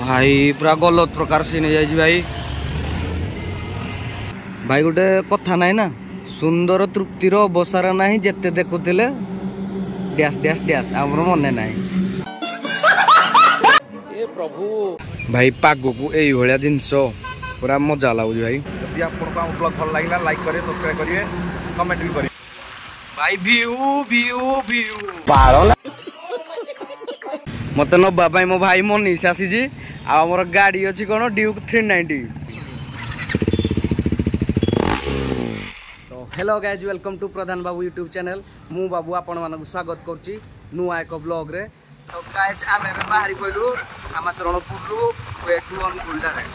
भाई पूरा गलत प्रकार से नहीं जाइए भाई भाई गोटे कथा नाई ना सुंदर तृप्तिर अवसर ना जिते देखुले डैश डैश डैश आमर मन ना प्रभु भाई पाग को यही जिनस पूरा मजा लगुच भाई यदि आपको आम ब्लॉग भल लगा लाइक करें सब्सक्राइब करें कमेंट भी करें भाई व्यू व्यू व्यू मत नवा मो भाई मनीष आसी आमर गाड़ी अच्छी कौन ड्यूक 390। तो hello guys welcome to Pradhan Babu YouTube channel मु बाबू आपण मानक स्वागत करची नुआ एक ब्लॉग रे। तो गाइज आमे बाहरी गलु सामाचरणपुर एठू अनुकूल डायरेक्ट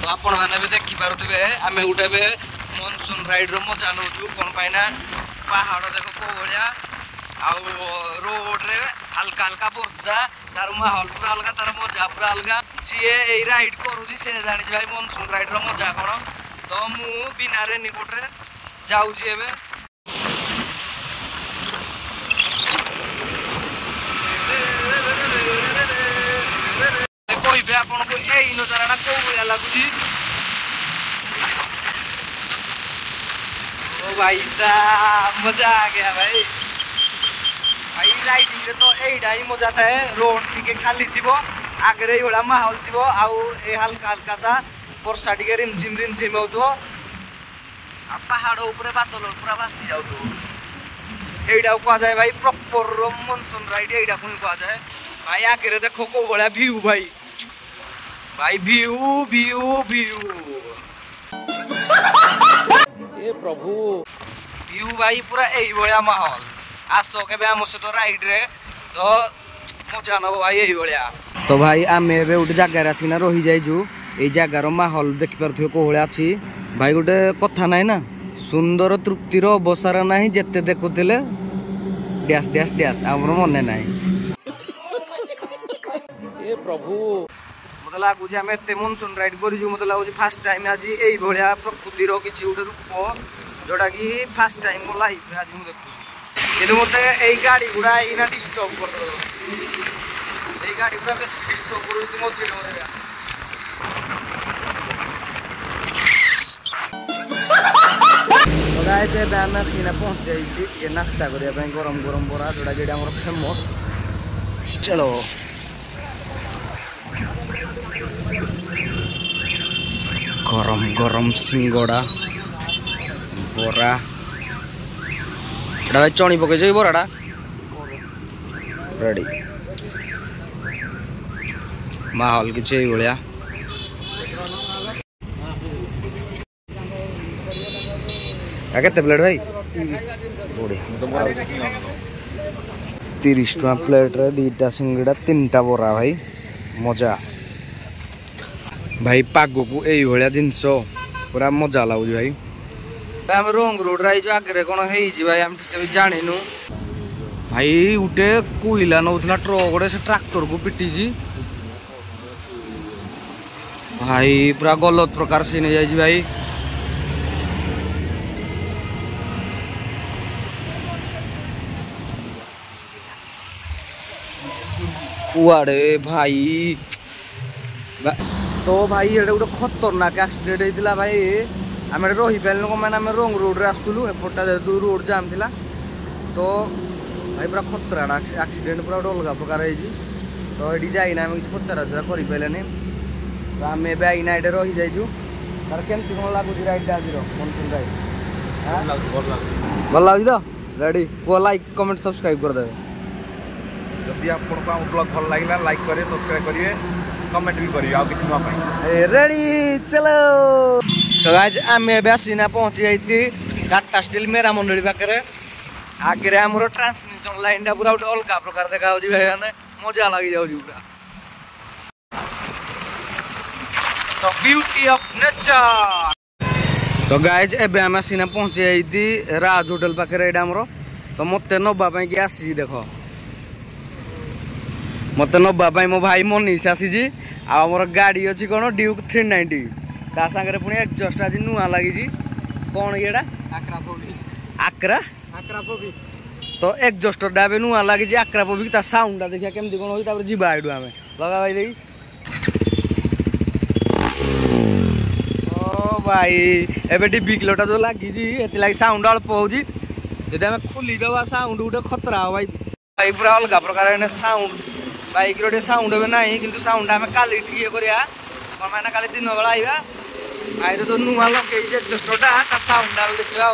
तो आपण माने भी देखि पारुथिबे आमे उठे मनसून राइड रो मजा नउछु कोन पाइना पहाड़ देखो को भलिया आउ रोड रे हल्का हल्का वर्षा तार माहौल पूरा अलगा तार मजा पूरा अलगा जिए ए राइड करूजी से जानि भाई मनसून राइड रो मजा कोन। तो मु बिना रे निकोट रे जाउजी एबे कोई बे आपन को एई नजारा को भलिया लागुजी। ओ भाई साहब मजा आ गया भाई भाई राइडिंग रे तो एइडा ही मजा थाए रोड टिके खाली थिबो आगरे ही बड़ा माहौल थिबो आउ ए हल्का हल्का सा वर्षा टिके रिमझिम होतो आ पहाड़ ऊपर बादल पूरा भासी जाउतो एइडा को जाय भाई प्रॉपर मनसून राइड एइडा कोन को जाय भाई आगरे देखो को बड़ा व्यू भाई भाई व्यू व्यू व्यू ए प्रभु व्यू भाई पूरा एई बळिया माहौल आसो के आम सहित राइड रे तो मजा नब भाई यही भाया। तो भाई आम ए गोटे जगार आसिना रही जाइजु ए जगार माहौल देखि पारथिबे को भलिया अछि भाई गोटे कथा नाई ना सुंदर तृप्तिर अवसर ना जिते देखुले डैश डैश डैश आमर मन ना ए प्रभु मत लगुच आम एत मनसून राइड करूँ मत लगुच फास्ट टाइम आज यही भाया प्रकृतिर किसी गोटे रूप जोटा कि फास्ट टाइम मो लाइफ आज मुझे देखूँ कि मत गाड़ी गुड़ा ये डिस्टर्ब कर गाड़ी गुड़ा बेस डिस्टर्ब कर मझे आम सीना पहुँच जाइए नास्ता करने गरम गरम बरा जोड़ा कि फेमस चलो गरम गरम सिंगड़ा बरा भाई चणी पकई बराटा रेडी माहौल किसी भाया केते प्लेट भाई 30 टका प्लेट रे 2टा सिंगड़ा 3टा बरा भाई मजा भाई पाग को यही भाया जिनस पूरा मजा लगुच भाई आम रोंग रोड रे जो आगे कौन है भाई आम से जानिनु भाई उठे कोईला नौला ट्रक गोटे से ट्रैक्टर को पिटी भाई पूरा गलत प्रकार से नहीं जाइए भाई कुआड़े भाई तो भाई ये गोटे खतरनाक एक्सीडेंट होता भाई आम रही पारे मैंने आम रोंग रोड रे आसलु एपटा जेहतु रोड जाम थिला तो भाई पूरा खतरा एक्सीडेंट पूरा गोटे अलग प्रकार है तो ये जाइना आम किसी पचरा उचरा कर तो आम एना ये रही जाइजु तार केमती कौन लगुच राइड आज मनसून राइड भल लगे तो रेडी को लाइक कमेंट सब्सक्राइब करदे यदि आपको आम ब्लॉग भल लगा लाइक करें सब्सक्राइब करें कमेंट भी करिए आ किसी रेडी चलो। तो गाइज आम आसीना पहुँची जाइए टाटा स्टील मेरा मंडली पाखे आगे आमर ट्रांसमिशन लाइन टा पूरा गोटे अलग प्रकार देखा भाई मजा लगी जाऊँ पूरा तो ब्यूटी ऑफ नेचर। तो गाइज एबे आम आसीना पहुँची जाइए राज होटल पाखे आमर तो मत नवाई आसी देख मत नवाई मो भाई मनीष आसी आमर गाड़ी अच्छी कौन ड्यूक 390 ता सागर पुणी एक्जस्ट आज नुआ लगी कौन ये आक्रा तो एक्जस्टर टा नुआ लगी आक्रा पबिक ता साउंड देखिए केमती कौन हो जीवा एडू आम लगा भाई देई ओ भाई एबे डिब्बी किलोटा जो लगी लगी साउंड अल्प हो जब आम खोलीदेवा साउंड गोटे खतरा हो भाई भाई पूरा अलग प्रकार साउंड बाइक रे साउंड ए ना कि साउंड आम काली ये करा कौन दिन बेला आइबा तो नुआ लगे एक्जस्टरटा साउंड देखा।